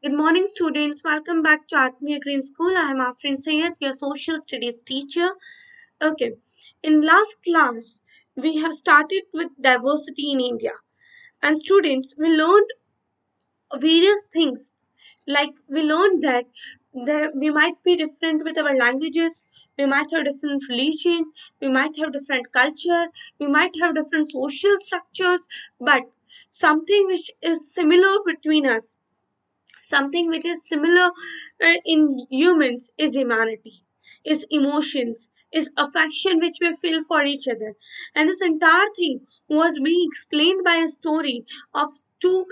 Good morning, students. Welcome back to Atmiya Green School. I am Afrin Sayed, your social studies teacher. Okay, in last class, we have started with diversity in India. And students, we learned various things. Like we learned that we might be different with our languages, we might have different religion, we might have different culture, we might have different social structures, but something which is similar between us, something which is similar in humans is humanity, is emotions, is affection which we feel for each other. And this entire thing was being explained by a story of two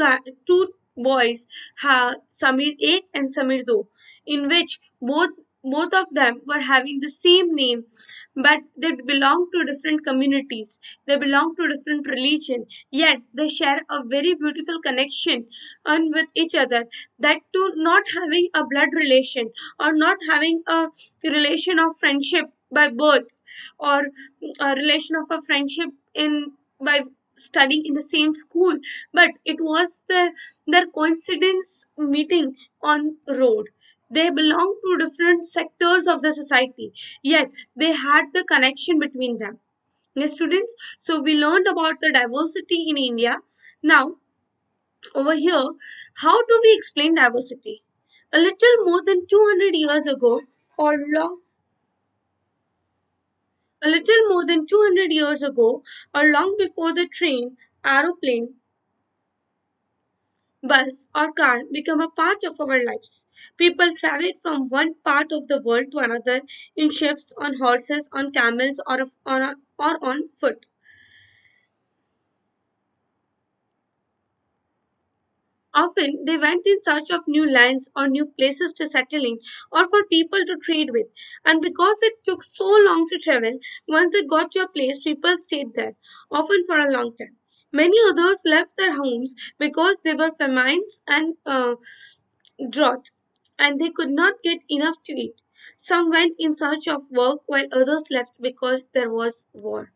boys, Samir A and Samir Do, in which both of them were having the same name, but they belong to different communities, they belong to different religion, yet they share a very beautiful connection and with each other, that to not having a blood relation or not having a relation of friendship by birth, or a relation of a friendship in by studying in the same school, but it was their coincidence meeting on road. They belong to different sectors of the society, yet they had the connection between them. Yes, students, so we learned about the diversity in India. Now over here, how do we explain diversity? A little more than 200 years ago, or long, a little more than 200 years ago, or long before the train, aeroplane, bus, or car become a part of our lives, people traveled from one part of the world to another in ships, on horses, on camels, or on foot. Often they went in search of new lands or new places to settle in or for people to trade with. And because it took so long to travel, once they got to a place, people stayed there, often for a long time. Many others left their homes because there were famines and drought, and they could not get enough to eat. Some went in search of work while others left because there was war.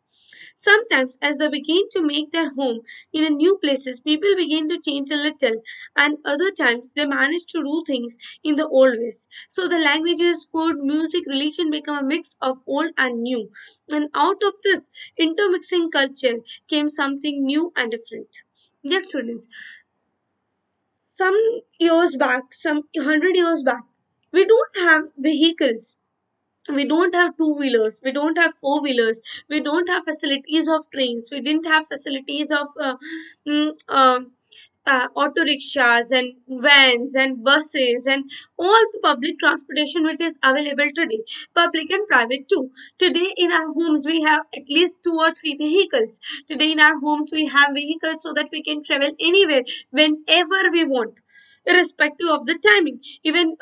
Sometimes, as they begin to make their home in a new places, people begin to change a little, and other times they manage to do things in the old ways. So the languages, food, music, religion become a mix of old and new. And out of this intermixing culture came something new and different. Yes, students, some years back, some 100 years back, we don't have vehicles, we don't have two wheelers, we don't have four wheelers, we don't have facilities of trains, we didn't have facilities of mm, auto rickshaws and vans and buses and all the public transportation which is available today, public and private too. Today in our homes we have at least two or three vehicles. Today in our homes we have vehicles so that we can travel anywhere whenever we want, irrespective of the timing. Even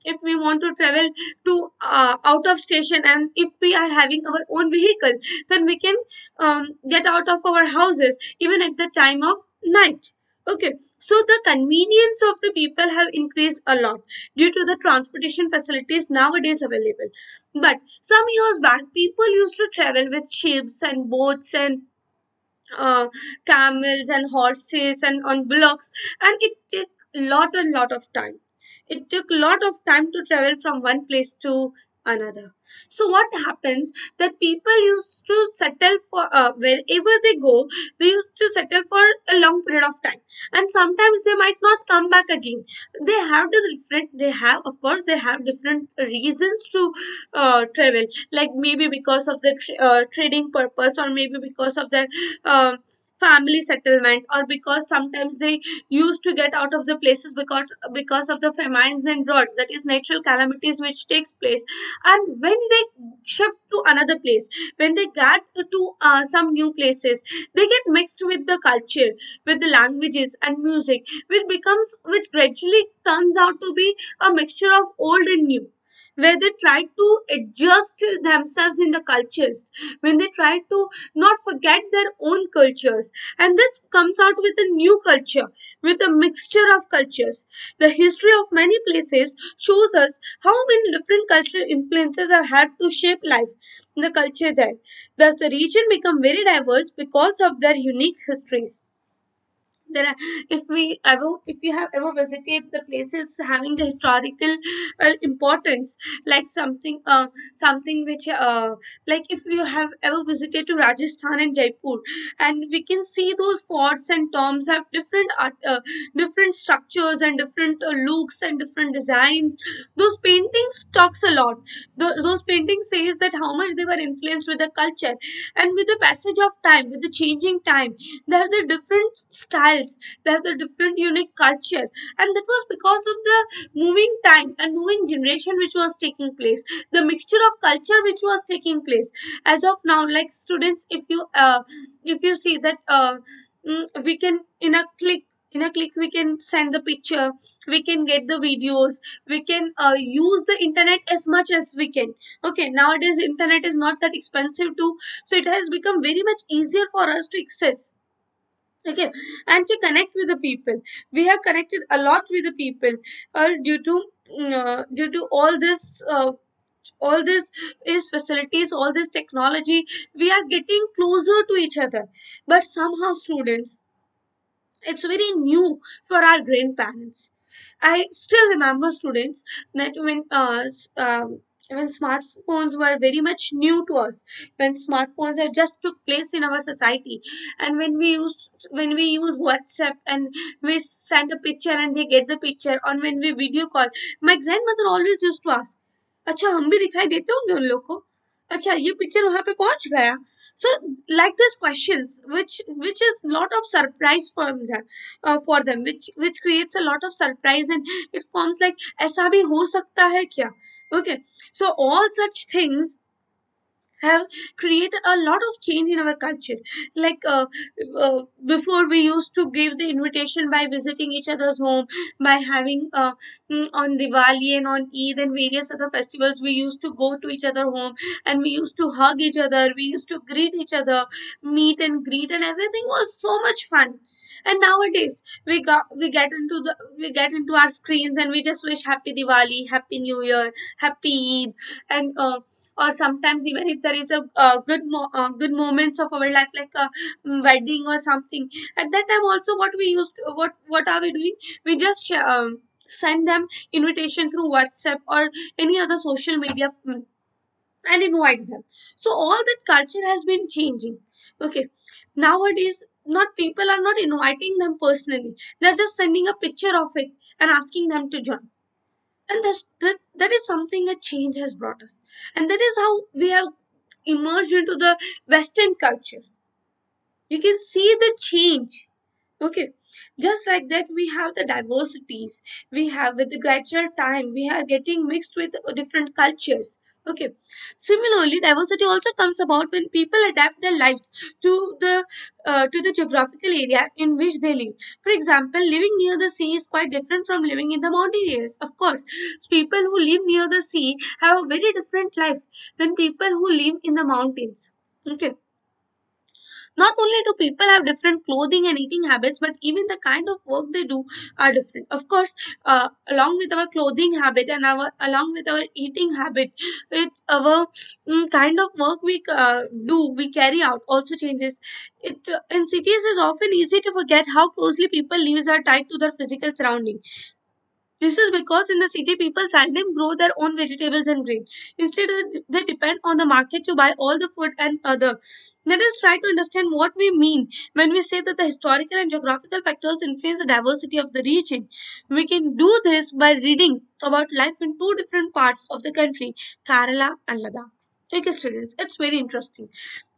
if we want to travel to out of station, and if we are having our own vehicle, then we can get out of our houses even at the time of night. Okay, so the convenience of the people have increased a lot due to the transportation facilities nowadays available. But some years back, people used to travel with ships and boats and uh, camels and horses and on bullocks, and it took lot of time. It took lot of time to travel from one place to another. So what happens, that people used to settle for wherever they go, they used to settle for a long period of time, and sometimes they might not come back again. They have the different, they have, of course they have different reasons to travel, like maybe because of the trading purpose, or maybe because of their uh, family settlement, or because sometimes they used to get out of the places because of the famines and drought, that is natural calamities which takes place. And when they shift to another place, when they get to some new places, they get mixed with the culture, with the languages and music, which gradually turns out to be a mixture of old and new, where they try to adjust themselves in the cultures, when they try to not forget their own cultures, and this comes out with a new culture, with a mixture of cultures. The history of many places shows us how many different cultural influences have had to shape life in the culture there. Thus, the region become very diverse because of their unique histories. there are, if you have ever visited the places having the historical importance, like something which like if you have ever visited to Rajasthan and Jaipur, and we can see those forts and tombs have different different structures and different looks and different designs. Those paintings talks a lot. Those paintings says that how much they were influenced with the culture, and with the passage of time, with the changing time, they have the different styles, they have the different unique culture, and that was because of the moving time and moving generation which was taking place, the mixture of culture which was taking place. As of now, like students, if you see that we can in a click we can send the picture, we can get the videos, we can use the internet as much as we can. Okay, nowadays internet is not that expensive too, so it has become very much easier for us to access. Okay, and to connect with the people, we have connected a lot with the people due to all this is facilities, all this technology, we are getting closer to each other. But somehow, students, it's very new for our grandparents. I still remember, students, that when smartphones were very much new to us, when smartphones had just took place in our society, and when we use WhatsApp and we send a picture and they get the picture, or when we video call, my grandmother always used to ask, अच्छा हम भी दिखाई देते होंगे उन लोग को, अच्छा ये पिक्चर वहां पे पहुंच गया. So like these questions which is lot of surprise for them, which creates a lot of surprise, and it forms like ऐसा भी हो सकता है क्या. Okay, so all such things have created a lot of change in our culture. Like before, we used to give the invitation by visiting each other's home, by having on Diwali and on Eid and various other festivals, we used to go to each other home, and we used to hug each other, we used to greet each other, meet and greet, and everything was so much fun. And nowadays we get into our screens and we just wish happy Diwali, happy New Year, happy Eid, and or sometimes even if there is a good moments of our life, like a wedding or something, at that time also what are we doing, we just send them invitation through WhatsApp or any other social media, and invite them. So all that culture has been changing. Okay, nowadays not people are not inviting them personally, they're just sending a picture of it and asking them to join. And that is something a change has brought us, and that is how we have emerged into the Western culture. You can see the change. Okay, just like that, we have the diversities, we have with the gradual time we are getting mixed with different cultures. Okay, similarly diversity also comes about when people adapt their lives to the geographical area in which they live. For example, living near the sea is quite different from living in the mountain areas. Of course, people who live near the sea have a very different life than people who live in the mountains. Okay, not only do people have different clothing and eating habits, but even the kind of work they do are different. Of course, along with our clothing habit and our along with our eating habit, it's our kind of work we carry out also changes. It in cities is often easy to forget how closely people lives are tied to their physical surrounding. This is because in the city, people seldom grow their own vegetables and grain. Instead, they depend on the market to buy all the food and other. Let us try to understand what we mean when we say that the historical and geographical factors influence the diversity of the region. We can do this by reading about life in two different parts of the country, Kerala and Ladakh. Okay, students, it's very interesting.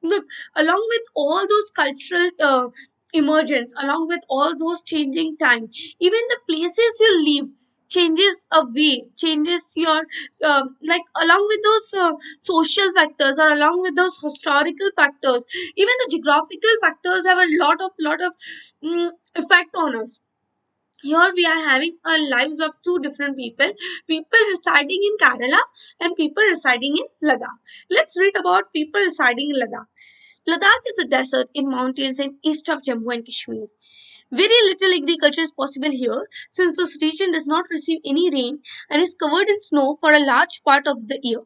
Look, along with all those cultural emergence, along with all those changing time, even the places you live changes a way, changes your like along with those social factors or along with those historical factors, even the geographical factors have a lot of effect on us. Here we are having a lives of two different people residing in Kerala and people residing in Ladakh. Let's read about people residing in Ladakh. Ladakh is a desert in mountains in east of Jammu and Kashmir. Very little agriculture is possible here since this region does not receive any rain and is covered in snow for a large part of the year.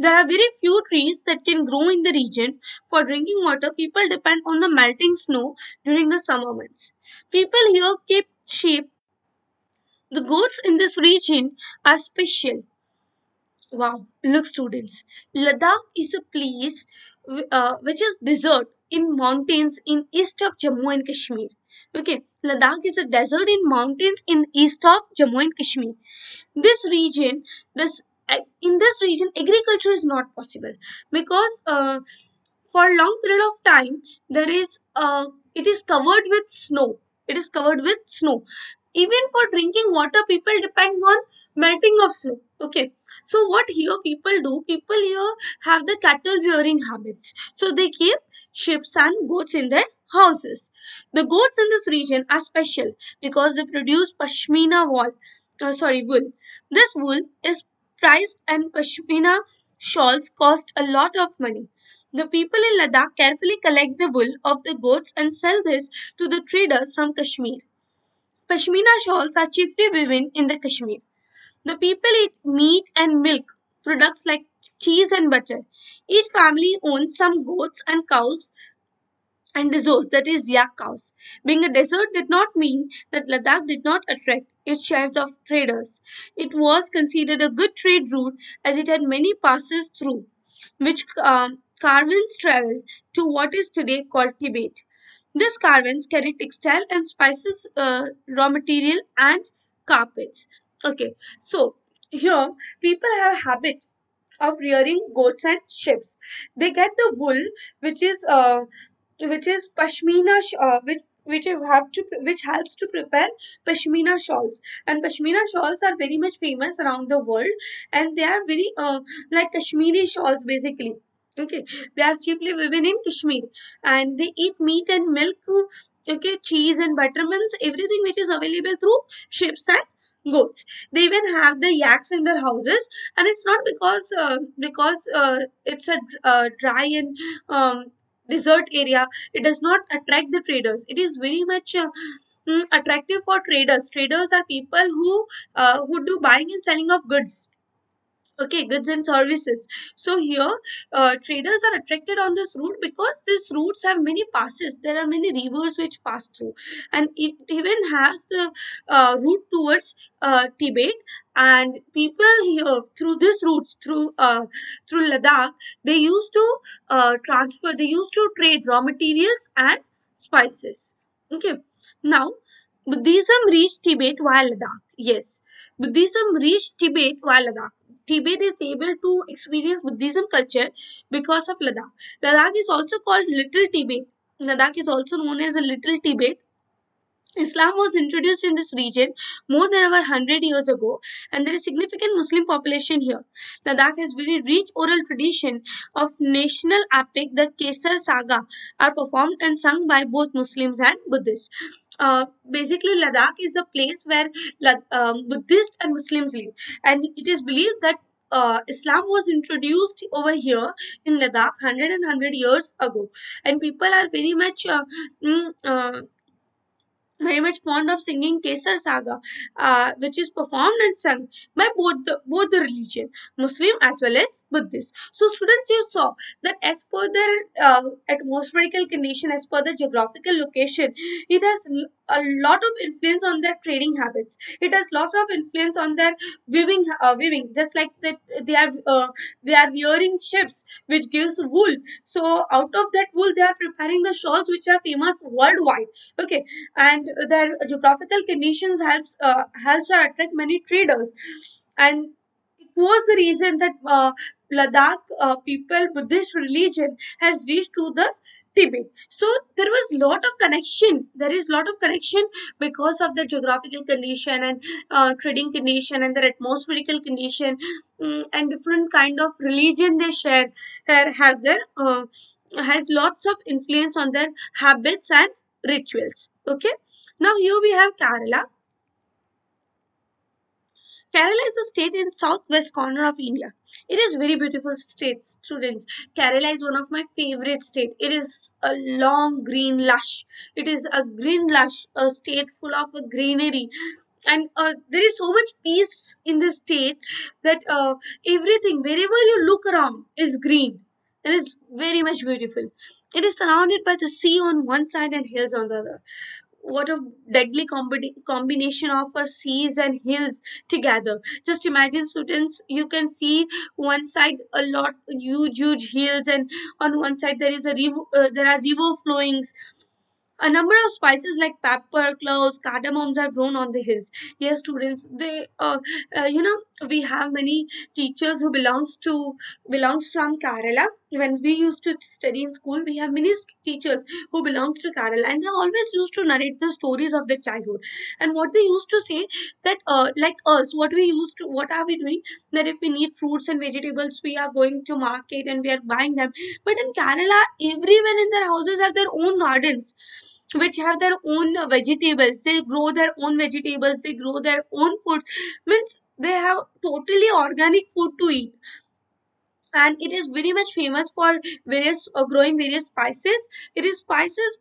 There are very few trees that can grow in the region. For drinking water, people depend on the melting snow during the summer months. People here keep sheep. The goats in this region are special. Wow, look, students. Ladakh is a place which is desert in mountains in east of Jammu and Kashmir. Okay, Ladakh is a desert in mountains in east of Jammu and Kashmir. This region, this in this region, agriculture is not possible because for a long period of time there is it is covered with snow. It is covered with snow. Even for drinking water, people depends on melting of snow. Okay, so what here people do? People here have the cattle rearing habits. So they keep sheep and goats in their houses. The goats in this region are special because they produce pashmina wool. This wool is priced and pashmina shawls cost a lot of money. The people in Ladakh carefully collect the wool of the goats and sell this to the traders from Kashmir. Pashmina shawls are chiefly woven in the Kashmir. The people eat meat and milk products like cheese and butter. Each family owns some goats and cows and resource, that is yak cows. Being a desert did not mean that Ladakh did not attract its shares of traders. It was considered a good trade route as it had many passes through, which caravans traveled to what is today called Tibet. These caravans carried textile and spices, raw material, and carpets. Okay, so here people have a habit of rearing goats and sheep. They get the wool, which is pashmina, which helps to prepare pashmina shawls. And pashmina shawls are very much famous around the world, and they are very like Kashmiri shawls basically. Okay, they are chiefly woven in Kashmir, and they eat meat and milk. Okay, cheese and buttermans, everything which is available through sheep and goats. They even have the yaks in their houses, and it's not because it's a dry and desert area. It does not attract the traders. It is very much attractive for traders. Traders are people who do buying and selling of goods. Okay, goods and services. So here traders are attracted on this route because these routes have many passes. There are many rivers which pass through, and it even has the route towards Tibet. And people here through this routes through Ladakh, they used to they used to trade raw materials and spices. Okay, now Buddhism reached Tibet via Ladakh. Yes, Buddhism reached Tibet via Ladakh. Tibet is able to experience Buddhism culture because of Ladakh. Ladakh is also called Little Tibet. Ladakh is also known as a Little Tibet. Islam was introduced in this region more than over 100 years ago, and there is significant Muslim population here. Ladakh has very rich oral tradition of national epic. The Kesar Saga are performed and sung by both Muslims and Buddhists. Basically, Ladakh is a place where Buddhists and Muslims live, and it is believed that Islam was introduced over here in Ladakh 100 years ago, and people are mm, uh, very much fond of singing Kesar Saga, which is performed and sung by both the religion, Muslim as well as Buddhist. So, students, you saw that as per their atmospherical condition, as per the geographical location, it has a lot of influence on their trading habits. It has lot of influence on their weaving. Just like that, they are wearing ships, which gives wool. So, out of that wool, they are preparing the shawls, which are famous worldwide. Okay, and their geographical conditions helps or attract many traders, and it was the reason that Ladakh people Buddhist religion has reached to the Tibet. So there was lot of connection. There is lot of connection because of the geographical condition and trading condition and their atmospherical condition, and different kind of religion they share have their has lots of influence on their habits and rituals. Okay, now here we have Kerala. Kerala is a state in southwest corner of India. It is very beautiful state, students. Kerala is one of my favorite state. It is a long green lush. It is a green lush, a state full of greenery. And there is so much peace in the state that everything wherever you look around is green, and it's very much beautiful. It is surrounded by the sea on one side and hills on the other. What a deadly combination of seas and hills together. Just imagine, students, you can see one side a lot huge hills, and on one side there is a river, there are river flowings. A number of spices like pepper, cloves, cardamoms are grown on the hills. Yes, students, they we have many teachers who belongs from Kerala. When we used to study in school, we have many teachers who belongs to Kerala, and they always used to narrate the stories of their childhood. And what they used to say that like us, what are we doing? That if we need fruits and vegetables, we are going to market and we are buying them. But in Kerala, everyone in their houses have their own gardens which have their own vegetables. They grow their own vegetables, they grow their own foods. Means they have totally organic food to eat. And it is very much famous for various growing various spices. It is spices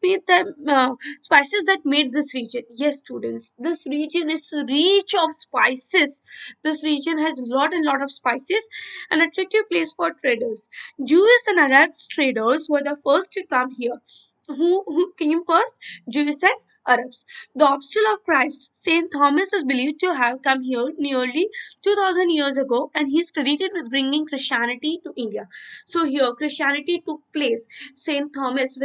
that made this region. Yes, students, this region is rich of spices. This region has lot of spices, an attractive place for traders. Jewish and Arab traders were the first to come here. Who came first? Jews and Arabs. The apostle of Christ, Saint Thomas, is believed to have come here nearly 2000 years ago, and he is credited with bringing Christianity to India. So here Christianity took place. Saint Thomas,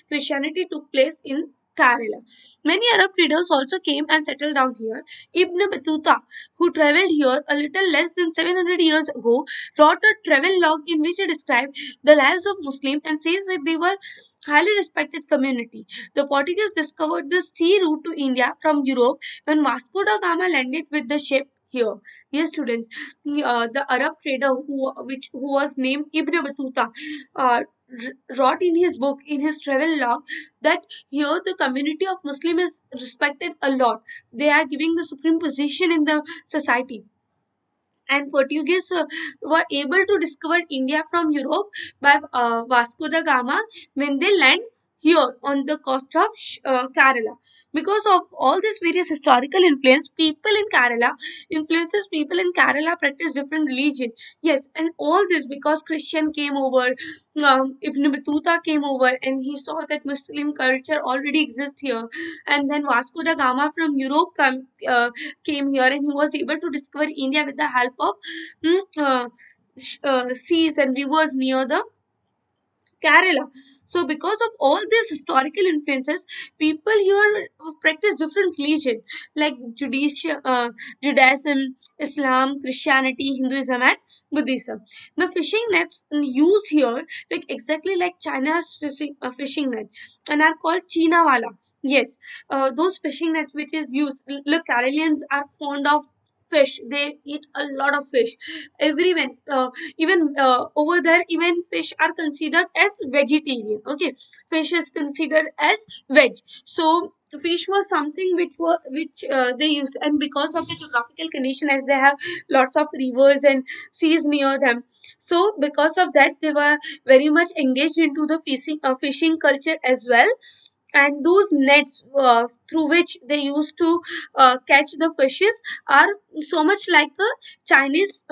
Christianity took place in Kerala. Many Arab traders also came and settled down here. Ibn Battuta, who travelled here a little less than 700 years ago, wrote a travel log in which he described the lives of Muslims and says that they were highly respected community. The Portuguese discovered the sea route to India from Europe when Vasco da Gama landed with the ship here. Yes, students, the Arab trader who was named Ibn Battuta uh, wrote in his book, in his travel log, that here the community of Muslim is respected a lot. They are giving the supreme position in the society. And Portuguese were able to discover India from Europe by Vasco da Gama when they land here on the coast of Kerala. Because of all this various historical influences people in Kerala practice different religion. Yes, and all this because Christian came over, Ibn Battuta came over, and he saw that Muslim culture already exists here. And then Vasco da Gama from Europe came here, and he was able to discover India with the help of mm, uh, seas and rivers near the Kerala. So, because of all these historical influences, people here practice different religion like Judaism, Islam, Christianity, Hinduism, and Buddhism. The fishing nets used here, like exactly like China's fishing net, and are called Chinawala. Yes, those fishing nets which is used. Look, Keralians are fond of fish. They eat a lot of fish. Everyone, even over there, even fish are considered as vegetarian. Okay, fish is considered as veg. So fish was something which they used, and because of the geographical condition, as they have lots of rivers and seas near them, so because of that they were very much engaged into the fishing culture as well. And those nets through which they used to catch the fishes are so much like a Chinese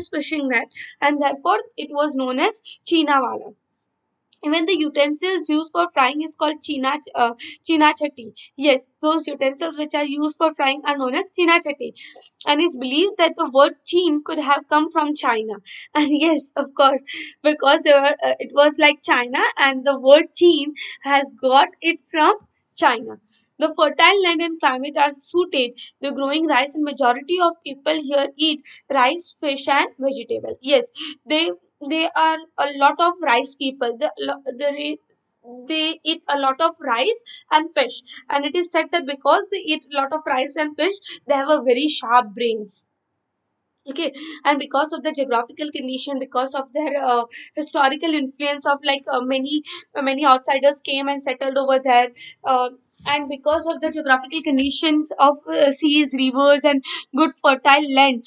fishing net, and therefore it was known as Chinawala. Even the utensils used for frying is called china chatti. Yes, those utensils which are used for frying are known as china chatti. And it's believed that the word chin could have come from China. And yes, of course, because it was like China, and the word chin has got it from China. The fertile land and climate are suited the growing rice, and majority of people here eat rice, fish, and vegetable. Yes, they they are a lot of rice people. They eat a lot of rice and fish, and it is said that because they eat a lot of rice and fish, they have a very sharp brains. Okay, and because of the geographical condition, because of their historical influence of like many outsiders came and settled over there, uh, and because of the geographical conditions of seas, rivers, and good fertile land,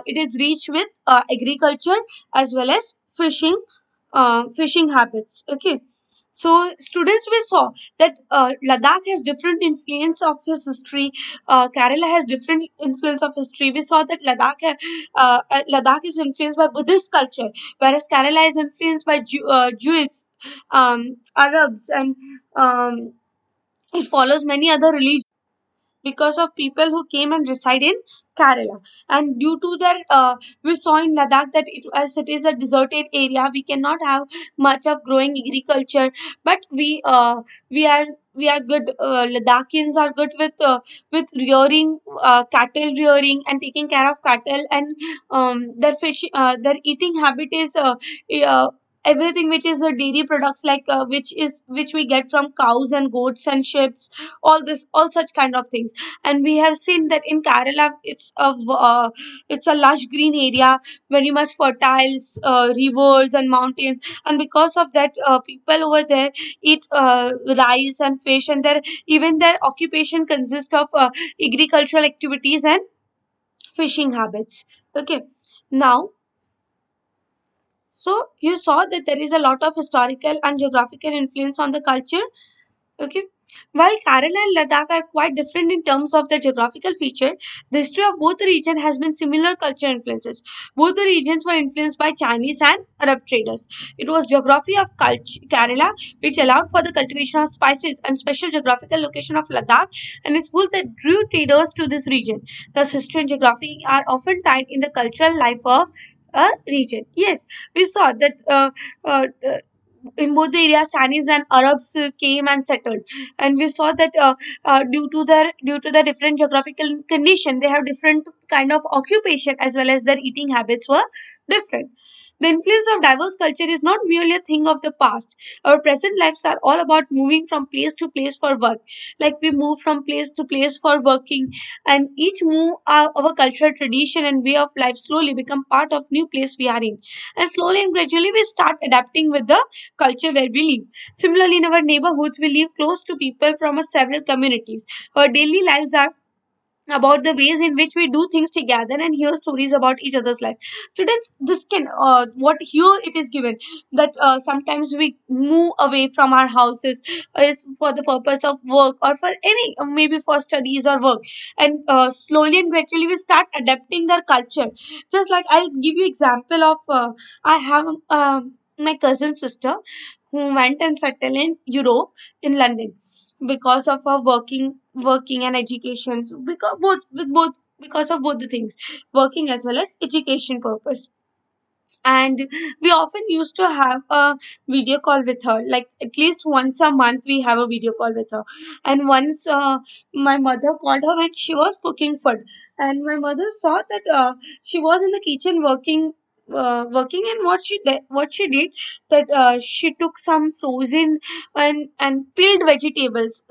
it is rich with agriculture as well as fishing habits. Okay, So students, we saw that Ladakh has different influence of his history, Kerala has different influence of history. We saw that Ladakh is influenced by Buddhist culture, whereas Kerala is influenced by Jewish, Arabs, and um, it follows many other religions because of people who came and reside in Kerala. And due to their, we saw in Ladakh that as it is a deserted area, we cannot have much of growing agriculture. But we are good. Ladakhians are good with rearing, cattle rearing, and taking care of cattle, and their fish, their eating habit is everything which is the dairy products, like which we get from cows and goats and sheep, all such kind of things. And we have seen that in Kerala it's a lush green area, very much fertile, rivers and mountains, and because of that, people over there eat rice and fish, and their occupation consists of agricultural activities and fishing habits. Okay, now, so you saw that there is a lot of historical and geographical influence on the culture. Okay. While Kerala and Ladakh are quite different in terms of their geographical feature, the history of both the region has been similar cultural influences. Both the regions were influenced by Chinese and Arab traders. It was geography of Kerala which allowed for the cultivation of spices, and special geographical location of Ladakh and its wool that drew traders to this region. Thus, history and geography are often tied in the cultural life of a region. Yes, we saw that in both the areas, Chinese and Arabs came and settled, and we saw that due to the different geographical condition, they have different kind of occupation, as well as their eating habits were different. The influence of diverse culture is not merely a thing of the past. Our present lives are all about moving from place to place for work. Like we move from place to place for working, and each move our cultural tradition and way of life slowly become part of new place we are in. And slowly and gradually we start adapting with the culture where we live. Similarly, in our neighborhoods, we live close to people from several communities. Our daily lives are about the ways in which we do things together and hear stories about each other's life. Students, this can what here it is given that sometimes we move away from our houses is for the purpose of work or for any maybe for studies or work, and slowly and gradually we start adapting their culture. Just like I'll give you example of I have my cousin sister who went and settled in Europe, in London, because of her working and education. So because both because of both the things, working as well as education purpose. And we often used to have a video call with her, like at least once a month we have a video call with her. And once my mother called her when she was cooking food, and my mother saw that she was in the kitchen working, and what she did that she took some frozen and peeled vegetables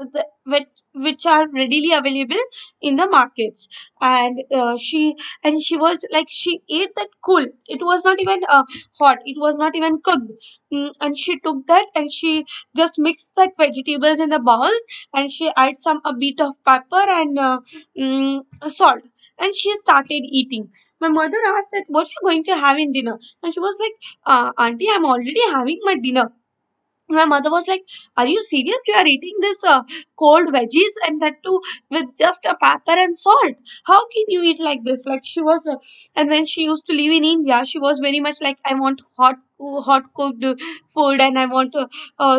which are readily available in the markets. And she was like, she ate that cool, it was not even hot, it was not even cooked. And she took that and she just mixed that vegetables in the bowls, and she added a bit of pepper and salt, and she started eating. My mother asked that what you going to have in dinner, and she was like, auntie, I'm already having my dinner. My mother was like, are you serious? You are eating this cold veggies, and that too with just a pepper and salt. How can you eat like this? Like she was, and when she used to live in India, she was very much like, I want hot cooked food, and I want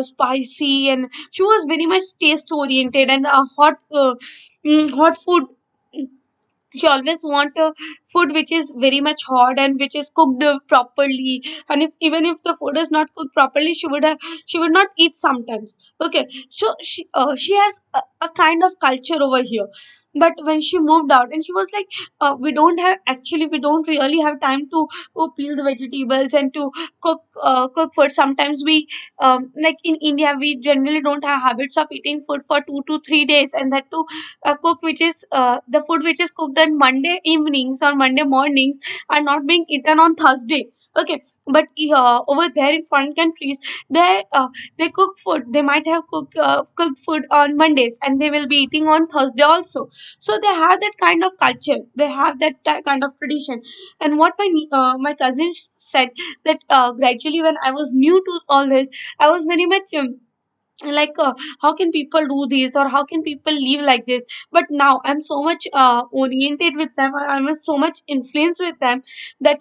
spicy, and she was very much taste oriented, and hot food. She always want food which is very much hot and which is cooked properly. And if even if the food is not cooked properly, she would not eat sometimes. Okay, so she has a kind of culture over here. But when she moved out, and she was like, we don't really have time to peel the vegetables and to cook food. Sometimes we like in India, we generally don't have habits of eating food for 2 to 3 days, and that too cook which is the food which is cooked on Monday evenings or Monday mornings are not being eaten on Thursday. Okay, but over there in foreign countries, they cook food. They might have cooked food on Mondays, and they will be eating on Thursday also. So they have that kind of culture. They have that kind of tradition. And what my cousin said that gradually when I was new to all this, I was very much like how can people do this, or how can people live like this. But now I'm so much oriented with them, or I'm so much influenced with them, that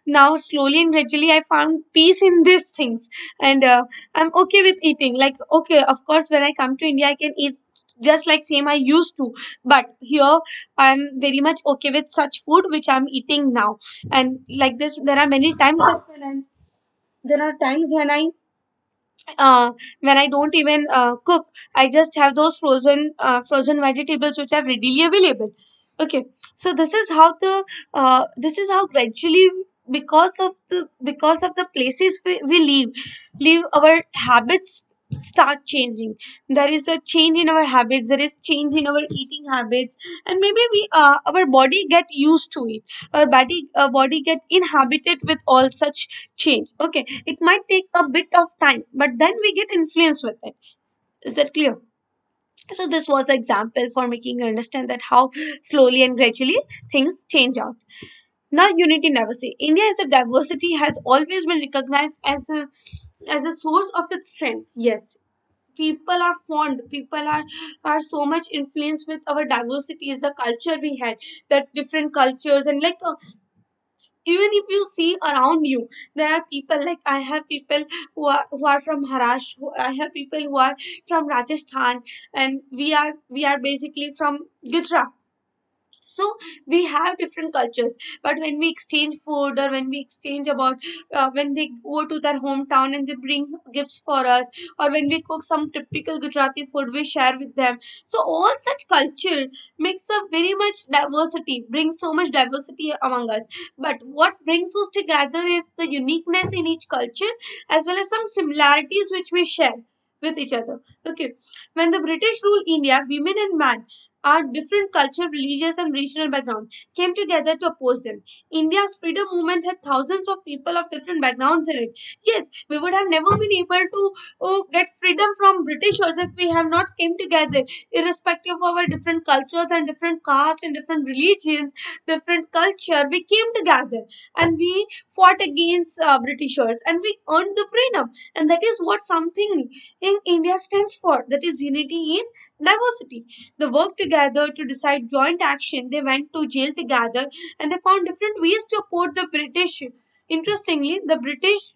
now slowly and gradually I found peace in these things. And I'm okay with eating, like, okay, of course when I come to India I can eat just like same I used to, but here I'm very much okay with such food which I'm eating now. And like this, there are many times that there are times when I don't even cook, I just have those frozen vegetables which are readily available. Okay, so this is how gradually, because of the places we live, our habits start changing. There is a change in our habits. There is change in our eating habits, and maybe we our body get used to it. Our body get inhabited with all such change. Okay, it might take a bit of time, but then we get influenced with it. Is that clear? So this was an example for making you understand that how slowly and gradually things change out. Now, unity and diversity. India as a diversity has always been recognized as a source of its strength. Yes, people are fond, are so much influenced with our diversity, is the culture we had, that different cultures. And like even if you see around you, there are people, like I have people who are from Maharashtra, I have people who are from Rajasthan, and we are basically from Gujarat. So we have different cultures, but when we exchange food, or when we exchange about when they go to their hometown and they bring gifts for us, or when we cook some typical Gujarati food, we share with them. So all such culture makes a very much diversity, brings so much diversity among us. But what brings us together is the uniqueness in each culture, as well as some similarities which we share with each other. Okay, when the British ruled India, women and men, our different culture, religious, and regional background came together to oppose them. India's freedom movement had thousands of people of different backgrounds in it. Yes, we would have never been able to get freedom from Britishers if we have not came together, irrespective of our different cultures and different castes and different religions, different culture. We came together and we fought against Britishers, and we earned the freedom. And that is what something in India stands for. That is unity in diversity. They worked together to decide joint action. They went to jail together, and they found different ways to oppose the British. Interestingly, the British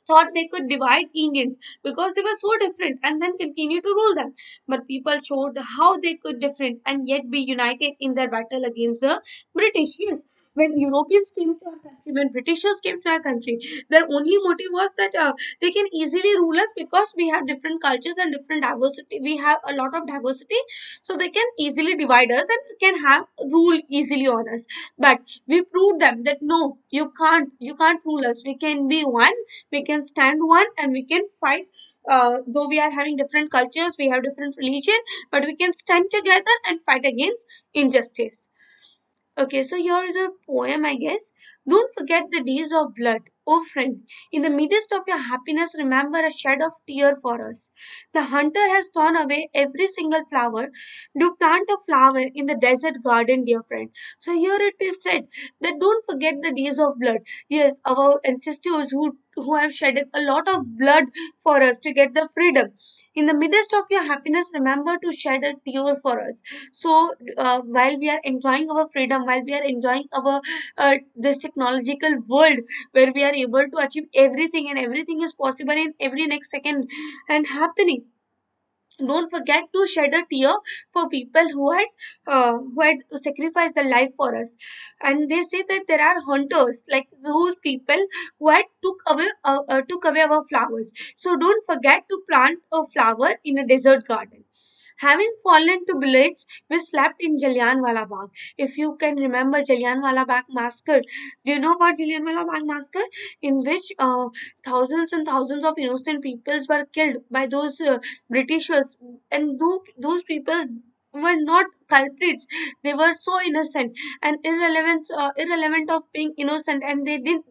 thought they could divide Indians because they were so different and then continue to rule them. But people showed how they could different and yet be united in their battle against the British. Yes. When Europeans came to our country, when Britishers came to our country, their only motive was that they can easily rule us because we have different cultures and different diversity. We have a lot of diversity, so they can easily divide us and can have rule easily on us. But we proved them that no, you can't rule us. We can be one, we can stand one, and we can fight. Though we are having different cultures, we have different religion, but we can stand together and fight against injustice. Okay, so here is a poem, I guess. Don't forget the days of blood. Oh friend, in the midst of your happiness, remember a shed of tear for us. The hunter has torn away every single flower. Do plant a flower in the desert garden, dear friend. So here it is said that don't forget the days of blood. Yes, our ancestors who have shedded a lot of blood for us to get the freedom. In the midst of your happiness, remember to shed a tear for us. So while we are enjoying our freedom, while we are enjoying our this technological world where we are able to achieve everything, and everything is possible in every next second and happening, don't forget to shed a tear for people who had sacrificed their life for us. And they say that there are hunters, like those people who had took away our flowers. So don't forget to plant a flower in a desert garden. Having fallen to bullets, we slept in Jallianwala Bagh. If you can remember Jallianwala Bagh massacre, do you know about Jallianwala Bagh massacre? In which thousands and thousands of innocent peoples were killed by those Britishers, and those people were not culprits. They were so innocent and irrelevant of being innocent, and they didn't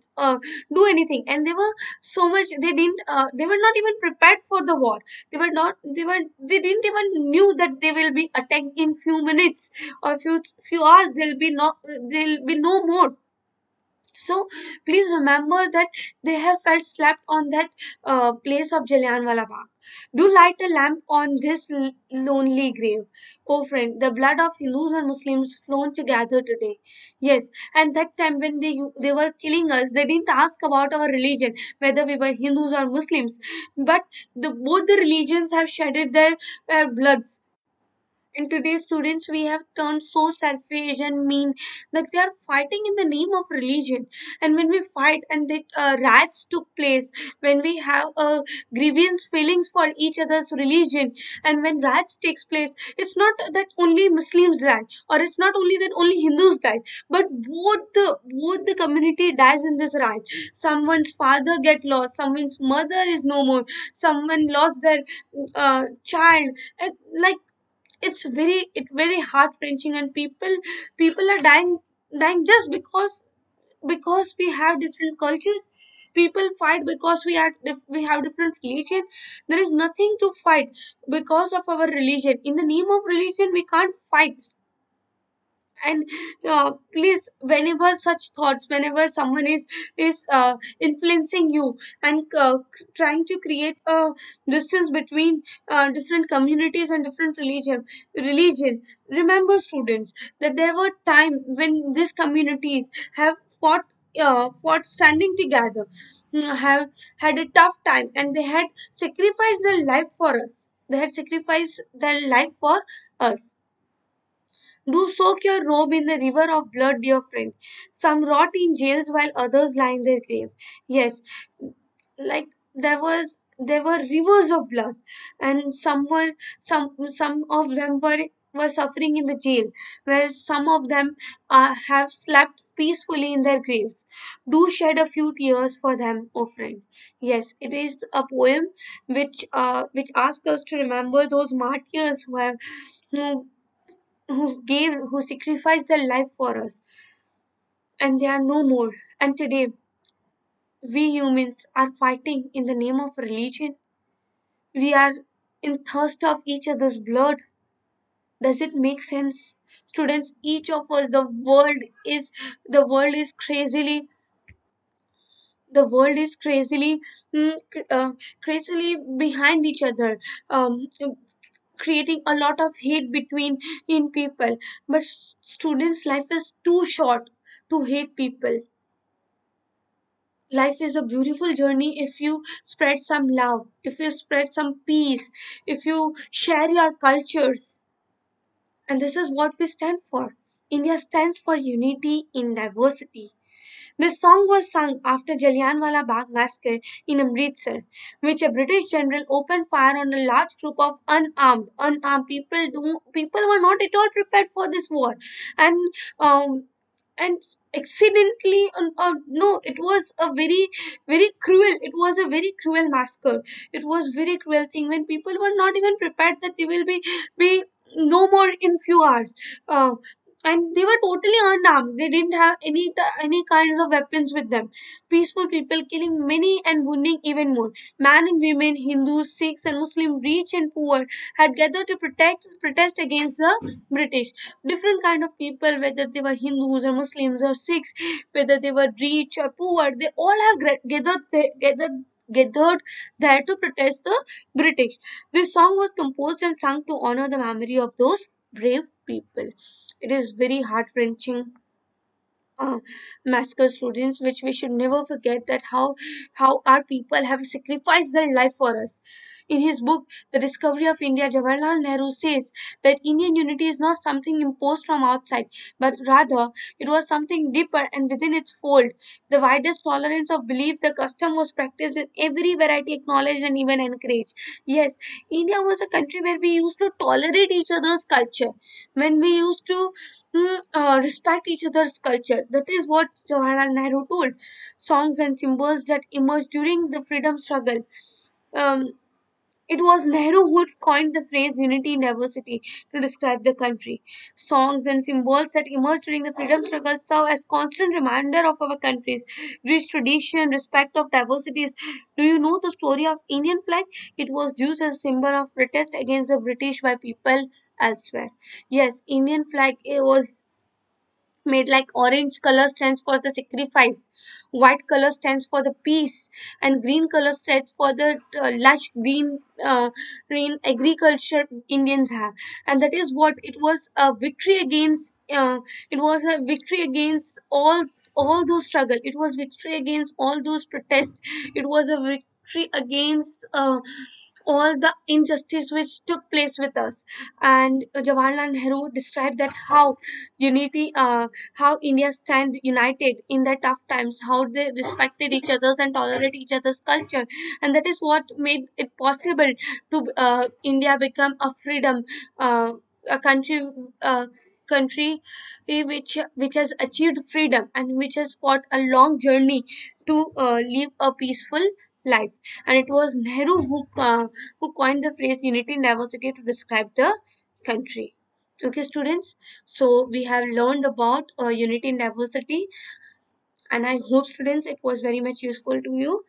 do anything, and they were so much, they were not even prepared for the war. They didn't even knew that they will be attacked in few minutes or few hours. There'll be no more. So please remember that they have felt slapped on that place of Jallianwala Bagh. Do light a lamp on this lonely grave. Oh friend, the blood of Hindus and Muslims flown together today. Yes, and that time when they were killing us, they didn't ask about our religion, whether we were Hindus or Muslims, but both the religions have shedded their bloods. In today's students, we have turned so selfish and mean that we are fighting in the name of religion. And when we fight and the riots took place, when we have grievance feelings for each other's religion, and when riots takes place, it's not that only Muslims die, or it's not only that only Hindus die, but both the community dies in this riot. Someone's father get lost, someone's mother is no more, someone lost their child. Like, it's very heart wrenching, and people are dying just because we have different cultures. People fight because we have different religion. There is nothing to fight because of our religion. In the name of religion, we can't fight. And please, whenever such thoughts, whenever someone is influencing you and trying to create a distance between different communities and different religion, remember students that there were time when these communities have fought standing together, have had a tough time, and they had sacrificed their life for us. They had sacrificed their life for us. Do soak your robe in the river of blood, dear friend. Some rot in jails while others lie in their grave. Yes, like there were rivers of blood, and some of them were suffering in the jail, whereas some of them have slept peacefully in their graves. Do shed a few tears for them, oh friend. Yes, it is a poem which asks us to remember those martyrs who who sacrificed their life for us, and they are no more. And today, we humans are fighting in the name of religion. We are in thirst of each other's blood. Does it make sense? Students, each of us, the world is crazily crazily behind each other, um, creating a lot of hate between in people. But students' life is too short to hate people. Life is a beautiful journey if you spread some love, if you spread some peace, if you share your cultures. And this is what we stand for. India stands for unity in diversity. This song was sung after Jallianwala Bagh massacre in Amritsar, which a British general opened fire on a large group of unarmed people. People were not at all prepared for this war, and um, and accidentally, no, it was a very cruel. It was a very cruel massacre. It was very cruel thing when people were not even prepared that they will be no more in few hours. Uh, and they were totally unarmed. They didn't have any kinds of weapons with them. Peaceful people killing many and wounding even more. Men and women, Hindus, Sikhs, and Muslim, rich and poor, had gathered to protest against the British. Different kind of people, whether they were Hindus or Muslims or Sikhs, whether they were rich or poor, they all have gathered there to protest the British. This song was composed and sung to honor the memory of those brave people. It is very heart wrenching massacre students, which we should never forget that how our people have sacrificed their life for us. In his book, The Discovery of India, Jawaharlal Nehru says that Indian unity is not something imposed from outside, but rather it was something deeper and within its fold. The widest tolerance of belief, the custom was practiced in every variety, acknowledged and even encouraged. Yes, India was a country where we used to tolerate each other's culture, when we used to respect each other's culture. That is what Jawaharlal Nehru told. Songs and symbols that emerged during the freedom struggle. Um, it was Nehru who coined the phrase unity in diversity to describe the country. Songs and symbols that emerged during the freedom struggle serve as constant reminder of our country's rich tradition and respect of diversities. Do you know the story of Indian flag? It was used as a symbol of protest against the British by people elsewhere. Yes, Indian flag, it was made like orange color stands for the sacrifice, white color stands for the peace, and green color stands for the lush green agriculture Indians have. And that is what it was, a victory against, it was a victory against all those struggle, it was victory against all those protests, it was a victory against all the injustice which took place with us. And Jawaharlal Nehru described that how India stand united in the tough times, how they respected each other's and tolerate each other's culture, and that is what made it possible to India become a freedom, uh, a uh, country which has achieved freedom and which has fought a long journey to live a peaceful life. And it was Nehru who coined the phrase unity in diversity to describe the country. Okay, students. So we have learned about unity in diversity, and I hope, students, it was very much useful to you.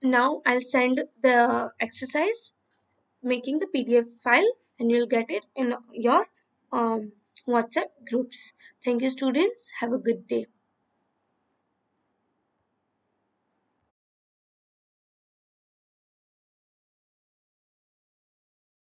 Now I'll send the exercise making the PDF file, and you'll get it in your WhatsApp groups. Thank you, students. Have a good day.